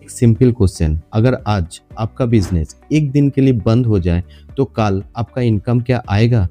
एक simple question, अगर आज आपका बिजनेस एक दिन के लिए बंद हो जाए तो कल आपका इनकम क्या आएगा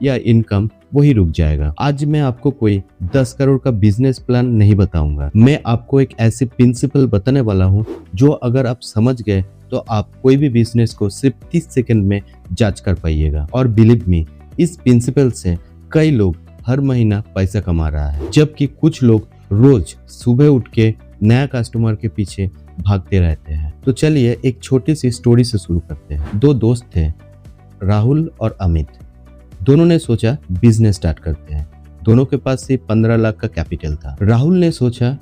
या इनकम वही रुक जाएगा? आज मैं आपको कोई 10 करोड़ का बिजनेस प्लान नहीं बताऊंगा। मैं आपको एक ऐसी प्रिंसिपल बताने वाला हूँ जो अगर आप समझ गए तो आप कोई भी बिजनेस को सिर्फ 30 सेकंड में जज कर पाइएगा। और बिलीव मी, इस प्रिंसिपल से कई लोग हर महीना पैसा कमा रहा है, जबकि कुछ लोग रोज सुबह उठ के नया कस्टमर के पीछे भागते रहते हैं। तो चलिए एक छोटी सी स्टोरी से शुरू करते हैं। दो दोस्त थे, राहुल और अमित। दोनों ने सोचा बिजनेस स्टार्ट करते हैं। दोनों के पास सिर्फ 15 लाख का कैपिटल था। राहुल ने सोचा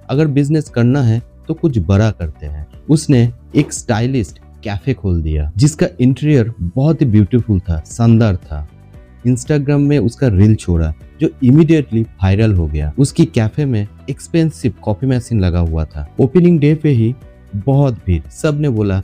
अगर बिजनेस करना है तो कुछ बड़ा करते हैं। उसने एक स्टाइलिस्ट कैफे खोल दिया जिसका इंटीरियर बहुत ही ब्यूटीफुल था, शानदार था। इंस्टाग्राम में उसका रील छोड़ा जो इमीडिएटली वायरल हो गया। उसकी कैफे में एक्सपेंसिव कॉफी मशीन लगा हुआ था। ओपनिंग डे पे ही बहुत भीड़, सब ने बोला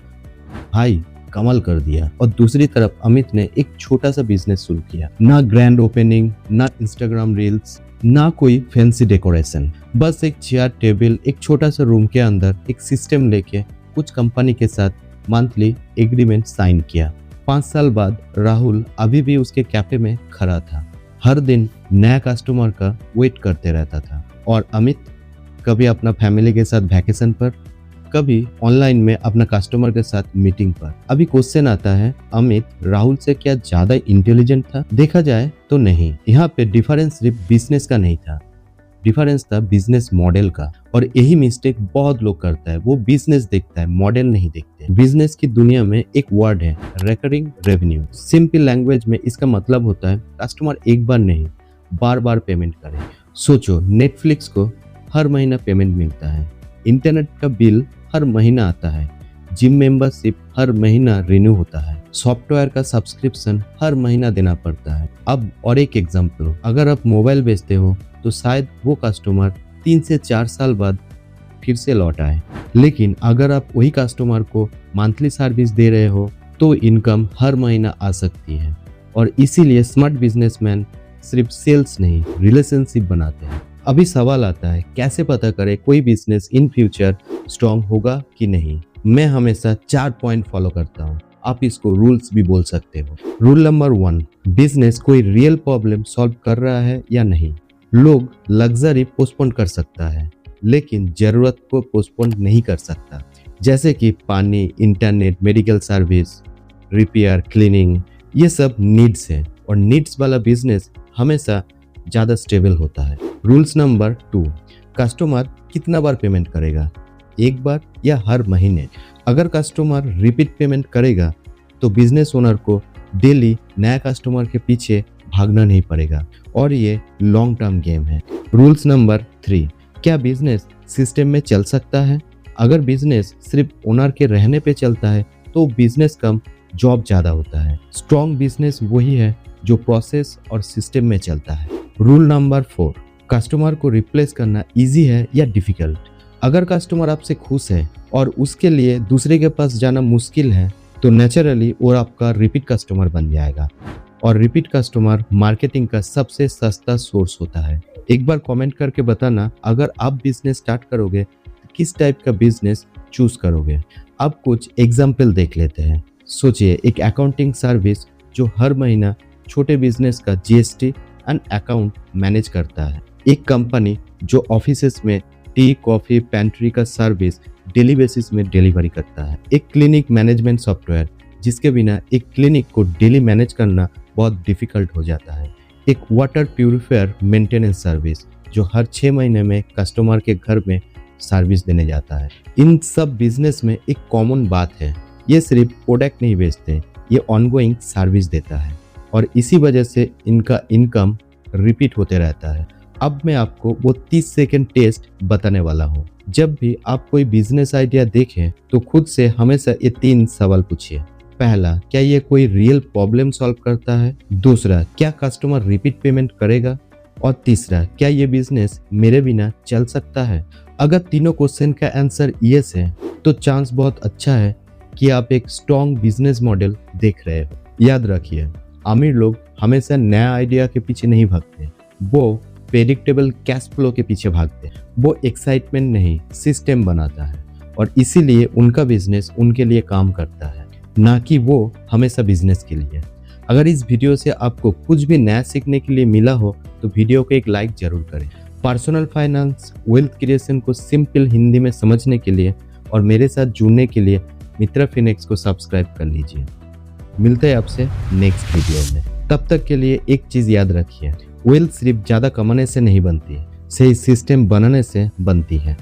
भाई कमाल कर दिया। और दूसरी तरफ अमित ने एक छोटा सा बिजनेस शुरू किया। ना ग्रैंड ओपनिंग, ना इंस्टाग्राम रील्स, ना कोई फैंसी डेकोरेशन, बस एक चेयर टेबल, एक छोटा सा रूम के अंदर एक सिस्टम लेके कुछ कंपनी के साथ मंथली एग्रीमेंट साइन किया। 5 साल बाद राहुल अभी भी उसके कैफे में खड़ा था। हर दिन नया कस्टमर का वेट करते रहता था। और अमित कभी अपना फैमिली के साथ वैकेशन पर, कभी ऑनलाइन में अपना कस्टमर के साथ मीटिंग पर। अभी क्वेश्चन आता है, अमित राहुल से क्या ज्यादा इंटेलिजेंट था? देखा जाए तो नहीं। यहाँ पे डिफरेंस सिर्फ बिजनेस का नहीं था, डिफरेंस था बिजनेस मॉडल का। और यही मिस्टेक बहुत लोग करता है, वो बिजनेस देखता है, मॉडल नहीं देखते। बिजनेस की दुनिया में एक वर्ड है रिकरिंग रेवेन्यू। सिंपल लैंग्वेज में इसका मतलब होता है कस्टमर एक बार नहीं बार बार पेमेंट करे। सोचो, नेटफ्लिक्स को हर महीना पेमेंट मिलता है, इंटरनेट का बिल हर महीना आता है, जिम मेंबरशिप हर महीना रिन्यू होता है, सॉफ्टवेयर का सब्सक्रिप्शन हर महीना देना पड़ता है। अब और एक एग्जांपल, अगर आप मोबाइल बेचते हो तो शायद वो कस्टमर 3 से 4 साल बाद फिर से लौट आए। लेकिन अगर आप वही कस्टमर को मंथली सर्विस दे रहे हो तो इनकम हर महीना आ सकती है। और इसीलिए स्मार्ट बिजनेसमैन सिर्फ सेल्स नहीं, रिलेशनशिप बनाते हैं। अभी सवाल आता है, कैसे पता करें कोई बिजनेस इन फ्यूचर स्ट्रॉन्ग होगा कि नहीं? मैं हमेशा 4 पॉइंट फॉलो करता हूँ। आप इसको रूल्स भी बोल सकते हो। रूल नंबर 1, बिजनेस कोई रियल प्रॉब्लम सॉल्व कर रहा है या नहीं। लोग लग्जरी पोस्टपोन कर सकता है लेकिन जरूरत को पोस्टपोन नहीं कर सकता, जैसे कि पानी, internet, medical service, repair, cleaning, ये सब नीड्स है। और नीड्स वाला बिजनेस हमेशा ज़्यादा स्टेबल होता है। रूल्स नंबर 2, कस्टमर कितना बार पेमेंट करेगा, एक बार या हर महीने? अगर कस्टमर रिपीट पेमेंट करेगा तो बिजनेस ओनर को डेली नया कस्टमर के पीछे भागना नहीं पड़ेगा और ये लॉन्ग टर्म गेम है। रूल्स नंबर 3, क्या बिजनेस सिस्टम में चल सकता है? अगर बिजनेस सिर्फ ओनर के रहने पे चलता है तो बिजनेस कम, जॉब ज़्यादा होता है। स्ट्रॉन्ग बिजनेस वही है जो प्रोसेस और सिस्टम में चलता है। रूल नंबर 4, कस्टमर को रिप्लेस करना इजी है या डिफिकल्ट? अगर कस्टमर आपसे खुश है और उसके लिए दूसरे के पास जाना मुश्किल है तो नेचुरली वो आपका रिपीट कस्टमर बन जाएगा। और रिपीट कस्टमर मार्केटिंग का सबसे सस्ता सोर्स होता है। एक बार कमेंट करके बताना, अगर आप बिजनेस स्टार्ट करोगे तो किस टाइप का बिजनेस चूज करोगे। अब कुछ एग्जाम्पल देख लेते हैं। सोचिए, एक अकाउंटिंग सर्विस जो हर महीना छोटे बिजनेस का जीएसटी एंड अकाउंट मैनेज करता है। एक कंपनी जो ऑफिसेस में टी, कॉफी, पेंट्री का सर्विस डेली बेसिस में डिलीवरी करता है। एक क्लिनिक मैनेजमेंट सॉफ्टवेयर जिसके बिना एक क्लिनिक को डेली मैनेज करना बहुत डिफिकल्ट हो जाता है। एक वाटर प्यूरिफायर मेंटेनेंस सर्विस जो हर 6 महीने में कस्टमर के घर में सर्विस देने जाता है। इन सब बिजनेस में एक कॉमन बात है, ये सिर्फ प्रोडक्ट नहीं बेचते, ये ऑनगोइंग सर्विस देता है और इसी वजह से इनका इनकम रिपीट होते रहता है। अब मैं आपको वो 30 सेकेंड टेस्ट बताने वाला हूँ। जब भी आप कोई बिजनेस आइडिया देखें तो खुद से हमेशा ये 3 सवाल पूछिए। पहला, क्या ये कोई रियल प्रॉब्लम सॉल्व करता है? दूसरा, क्या कस्टमर रिपीट पेमेंट करेगा? और तीसरा, क्या ये बिजनेस मेरे बिना चल सकता है? अगर तीनों क्वेश्चन का आंसर यस है तो चांस बहुत अच्छा है कि आप एक स्ट्रॉन्ग बिजनेस मॉडल देख रहे हो। याद रखिए, अमीर लोग हमेशा नया आइडिया के पीछे नहीं भागते, वो प्रेडिक्टेबल कैश फ्लो के पीछे भागते हैं। वो एक्साइटमेंट नहीं, सिस्टम बनाता है। और इसीलिए उनका बिजनेस उनके लिए काम करता है, ना कि वो हमेशा बिजनेस के लिए। अगर इस वीडियो से आपको कुछ भी नया सीखने के लिए मिला हो तो वीडियो को एक लाइक जरूर करें। पर्सनल फाइनेंस, वेल्थ क्रिएशन को सिंपल हिंदी में समझने के लिए और मेरे साथ जुड़ने के लिए मित्रा फिनेक्स को सब्सक्राइब कर लीजिए। मिलते हैं आपसे नेक्स्ट वीडियो में। तब तक के लिए एक चीज याद रखिए, वेल्थ सिर्फ ज्यादा कमाने से नहीं बनती है, सही सिस्टम बनाने से बनती है।